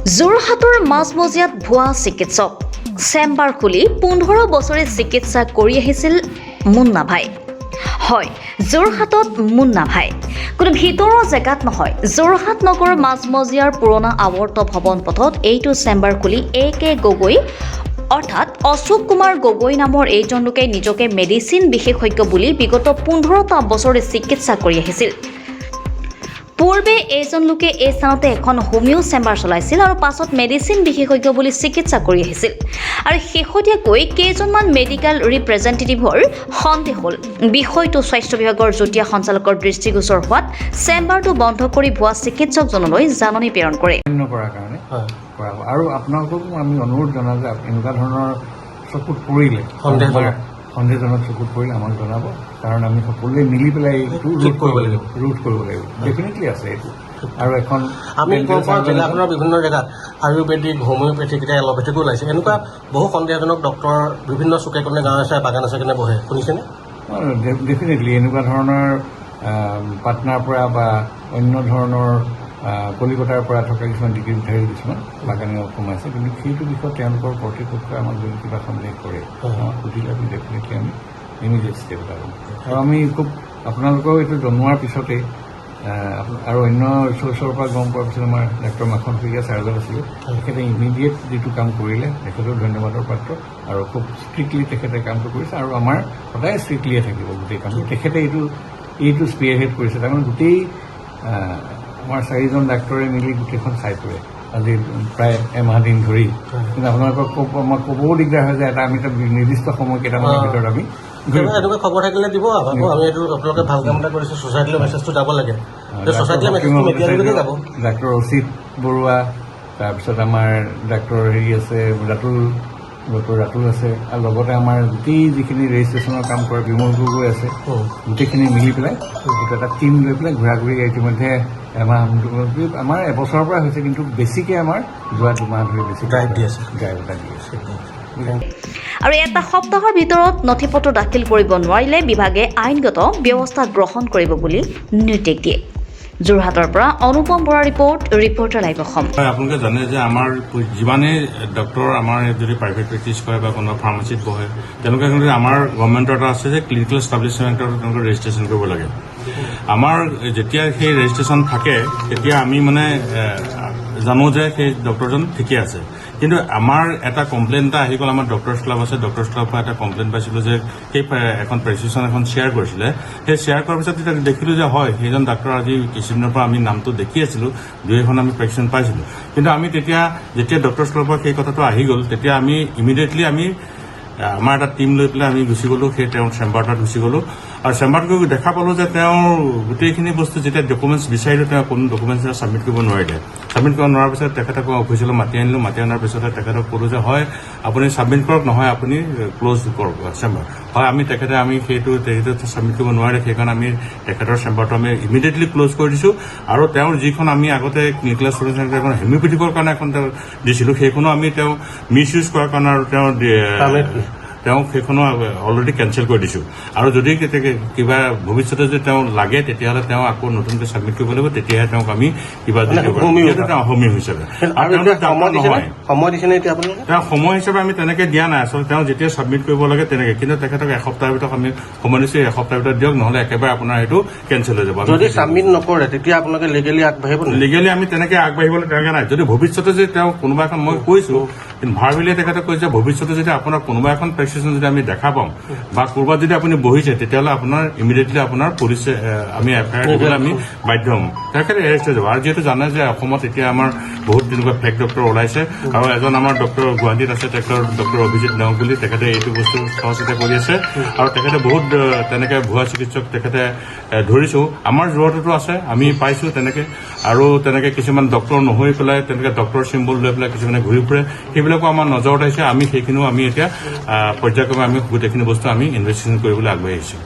যোৰহাটৰ মাজমজিয়াত ভুৱা চিকিৎসক চেম্বাৰ খুলি 15 বছৰে চিকিৎসা কৰি আহিছিল মুন্না ভাই। হয়, যোৰহাটত মুন্না ভাই কোনো ভিতৰৰ জেগাত নহয়, যোৰহাট নগৰ মাজমজিয়াৰ পুৰণা আৱৰ্ত ভৱন পথত এইটো চেম্বাৰ খুলি A.K. গগৈ অৰ্থাৎ অশোক কুমাৰ গগৈ নামৰ এইজন লোকে নিজকে মেডিচিন বিশেষজ্ঞ বুলি বিগত 15টা বছৰে চিকিৎসা কৰি আহিছিল। পূৰ্বে এইজন লোকে এই স্থানতে এখন হোমিও চেম্বাৰ চলাইছিল আৰু পাছত মেডিচিন বিশেষজ্ঞ বুলি চিকিৎসা কৰি আহিছিল। আৰু শেহতীয়াকৈ কেইজনমান মেডিকেল ৰিপ্ৰেজেণ্টেটিভৰ সন্দেহ হ'ল। বিষয়টো স্বাস্থ্য বিভাগৰ যুটীয়া সঞ্চালকৰ দৃষ্টিগোচৰ হোৱাত চেম্বাৰটো বন্ধ কৰি ভুৱা চিকিৎসকজনলৈ জাননী প্ৰেৰণ কৰে। আৰু আপোনালোকক আমি অনুৰোধ জনাওঁ যে এনেকুৱা ধৰণৰ চকুত পৰিলে সন্দেহজনক চকুত পৰিলে আমাক জনাব, কাৰণ আমি সকলোৱে মিলি পেলাই এইটো ৰোধ কৰিব লাগিব। ডেফিনেটলি আছে এইটো। আৰু এখন আমি জিলাখনৰ বিভিন্ন জেগাত আয়ুৰ্বেদিক, হোমিঅ'পেথিক, এতিয়া এল'পেথিকো ওলাইছে। এনেকুৱা বহু সন্দেহজনক ডক্তৰ বিভিন্ন চুকে কোণে গাঁও আছে, বাগান আছে কেনে বহে, শুনিছেনে? ডেফিনেটলি এনেকুৱা ধৰণৰ পাটনাৰ পৰা বা অন্য ধৰণৰ কলিকতাৰ পৰা থকা কিছুমান ডিগ্ৰীধাৰী কিছুমান বাগানে সোমাইছে, কিন্তু সেইটো বিষয়ত তেওঁলোকৰ কৰ্তৃপক্ষই আমাক যদি কিবা সন্দেহ কৰে আমাক সুধিলে আমি ডেফিনেটলি আমি ইমিডিয়েট ষ্টেপ এটা ল'ম। আৰু আমি খুব আপোনালোকেও এইটো জনোৱাৰ পিছতেই আৰু অন্য ৰিচোৰ্চৰ পৰা গম পোৱাৰ পিছত আমাৰ ডাক্তৰ মাখন শইকীয়া ছাৰজন আছিলে, তেখেতে ইমিডিয়েট যিটো কাম কৰিলে তেখেতেও ধন্যবাদৰ পাত্ৰ, আৰু খুব ষ্ট্ৰিক্টলি তেখেতে কামটো কৰিছে, আৰু আমাৰ সদায় ষ্ট্ৰিক্টলিয়ে থাকিব গোটেই কামটো। তেখেতে এইটো স্পিয়াৰহেড কৰিছে, তাৰমানে গোটেই আমাৰ 4জন ডাক্তৰে মিলি গোটেইখন চাই পৰে আজি প্ৰায় এমাহ দিন ধৰি। কিন্তু আপোনালোকক আমাক ক'বও দিগদাৰ হৈ যায়, আমি এটা নিৰ্দিষ্ট সময় কেইটামানৰ ভিতৰত আমি এনেকুৱা খবৰ থাকিলে দিব। আমি এইটো আপোনালোকে ভাল কাম এটা কৰিছে, ছ'চাইটিলৈ মেছেজটো যাব লাগে। ডাক্তৰ অচিত বৰুৱা, তাৰপিছত আমাৰ ডাক্তৰ আছে ডক্টৰ ৰাতুল আছে, আৰু লগতে আমাৰ গোটেই যিখিনি ৰেজিষ্ট্ৰেশ্যনৰ কাম কৰে বিমল গগৈ আছে, গোটেইখিনি মিলি পেলাই এইটো এটা টীম লৈ পেলাই ঘূৰা ঘূৰি ইতিমধ্যে এমাহ আমাৰ এবছৰৰ পৰা হৈছে, কিন্তু বেছিকৈ আমাৰ যোৱা 2 মাহ ধৰি বেছি ড্ৰাইভ দি আছে। আৰু এটা সপ্তাহৰ ভিতৰত নথি পত্ৰ দাখিল কৰিব নোৱাৰিলে বিভাগে আইনগত ব্যৱস্থা গ্ৰহণ কৰিব বুলি নিৰ্দেশ দিয়ে। যোৰহাটৰ পৰা অনুপম বৰা ৰিপৰ্টাৰ লাইভ অসম। আপোনালোকে জানে যে আমাৰ যিমানেই ডক্টৰ আমাৰ যদি প্ৰাইভেট প্ৰেক্টিছ কৰে বা কোনোবা ফাৰ্মাচীত বহে, তেওঁলোকে কিন্তু আমাৰ গভৰ্ণমেণ্টৰ এটা আছে যে ক্লিনিকেল এষ্টাব্লিছমেণ্টত তেওঁলোকে ৰেজিষ্ট্ৰেশ্যন কৰিব লাগে। আমাৰ যেতিয়া সেই ৰেজিষ্ট্ৰেশ্যন থাকে তেতিয়া আমি জানো যে সেই ডক্টৰজন ঠিকে আছে। কিন্তু আমাৰ এটা কমপ্লেইন এটা আহি গ'ল, আমাৰ ডক্টৰ্ছ ক্লাব আছে, ডক্টৰ্ছ ক্লাবৰ পৰা এটা কমপ্লেইন পাইছিলোঁ যে সেই এখন প্ৰেছক্ৰিপশ্যন এখন শ্বেয়াৰ কৰিছিলে। সেই শ্বেয়াৰ কৰাৰ পিছত তেতিয়া দেখিলোঁ যে হয়, সেইজন ডাক্তৰ আজি কিছুদিনৰ পৰা আমি নামটো দেখি আছিলোঁ, 2-এখন আমি প্ৰেছক্ৰিপশ্যন পাইছিলোঁ। কিন্তু আমি যেতিয়া ডক্টৰ্ছ ক্লাবৰ পৰা সেই কথাটো আহি গ'ল, তেতিয়া আমি ইমিডিয়েটলি আমাৰ এটা টীম লৈ পেলাই আমি গুচি গ'লোঁ, সেই তেওঁৰ চেম্বাৰটোত গুচি গ'লোঁ। আৰু চেম্বাৰত গৈ দেখা পালোঁ যে তেওঁৰ গোটেইখিনি বস্তু যেতিয়া ডকুমেণ্টছ বিচাৰিলোঁ, তেওঁ কোনো ডকুমেণ্টছ ছাবমিট কৰিব নোৱাৰিলে। ছাবমিট কৰিব নোৱাৰাৰ পিছত তেখেতক অফিচলৈ মাতি আনিলোঁ। মাতি অনাৰ পিছতে তেখেতক ক'লোঁ যে হয় আপুনি ছাবমিট কৰক, নহয় আপুনি ক্ল'জ কৰক চেম্বাৰ। হয়, তেখেতে সেইটো ছাবমিট কৰিব নোৱাৰে, সেইকাৰণে আমি তেখেতৰ চেম্বাৰটো আমি ইমিডিয়েটলি ক্ল'জ কৰি দিছোঁ। আৰু তেওঁৰ যিখন আমি আগতে ক্লিনিকেল ষ্টুডেণ্ট চেণ্টাৰ এখন হোমিঅ'পেথিকৰ কাৰণে এখন তেওঁ দিছিলোঁ, সেইখনো আমি তেওঁ মিছ ইউজ কৰাৰ কাৰণে আৰু তেওঁক সেইখনো অলৰেডি কেঞ্চেল কৰি দিছোঁ। আৰু যদি কিবা ভৱিষ্যতে যদি তেওঁ লাগে তেতিয়াহ'লে তেওঁ আকৌ নতুনকৈ ছাবমিট কৰিব লাগিব, তেতিয়াহে তেওঁক আমি কিবা হোমিও হিচাপে। আৰু তেওঁ সময় হিচাপে আমি তেনেকৈ দিয়া নাই, আচলতে তেওঁ যেতিয়া ছাবমিট কৰিব লাগে তেনেকৈ। কিন্তু তেখেতক এসপ্তাহৰ ভিতৰত আমি সময় দিছোঁ, এসপ্তাহৰ ভিতৰত দিয়ক, নহ'লে একেবাৰে আপোনাৰ সেইটো কেঞ্চেল হৈ যাব। যদি ছাবমিট নকৰে তেতিয়া আপোনালোকে লিগেলি আগবাঢ়িব? লিগেলি আমি তেনেকৈ আগবাঢ়িবলৈ তেনেকৈ নাই। যদি ভৱিষ্যতে যদি তেওঁ কোনোবা এখন, মই কৈছোঁ কিন্তু ভাৰবিলিয়ে তেখেতে কৈছে ভৱিষ্যতে যদি আপোনাৰ কোনোবা এখন প্ৰেছক্ৰিপশ্যন যদি আমি দেখা পাওঁ বা ক'ৰবাত যদি আপুনি বহিছে, তেতিয়াহ'লে আপোনাৰ ইমিডিয়েটলি আপোনাৰ পুলিচে আমি এফআইআৰ দিবলৈ আমি বাধ্য হ'ম, তেখেতে এৰেষ্ট হৈ যাব। আৰু যিহেতু জানে যে অসমত এতিয়া আমাৰ বহুত তেনেকুৱা ফেক ডক্টৰ ওলাইছে, আৰু এজন আমাৰ ডক্টৰ গুৱাহাটীত আছে, ডক্টৰ অভিজিত নেওগ বুলি, তেখেতে এইটো বস্তু সহজতে কৰি আছে। আৰু তেখেতে বহুত তেনেকৈ ভুৱা চিকিৎসক তেখেতে ধৰিছোঁ। আমাৰ যোৰহাটতো আছে, আমি পাইছোঁ তেনেকৈ। আৰু তেনেকৈ কিছুমান ডক্টৰ নহৈ পেলাই তেনেকৈ ডক্টৰ চিম্বল লৈ পেলাই কিছুমানে ঘূৰি ফুৰে, সেইবিলাকো আমাৰ নজৰত আহিছে। আমি সেইখিনিও আমি এতিয়া পৰ্যায়ক্ৰমে আমি গোটেইখিনি বস্তু আমি ইনভেষ্টিগেশ্যন কৰিবলৈ আগবাঢ়ি আহিছোঁ।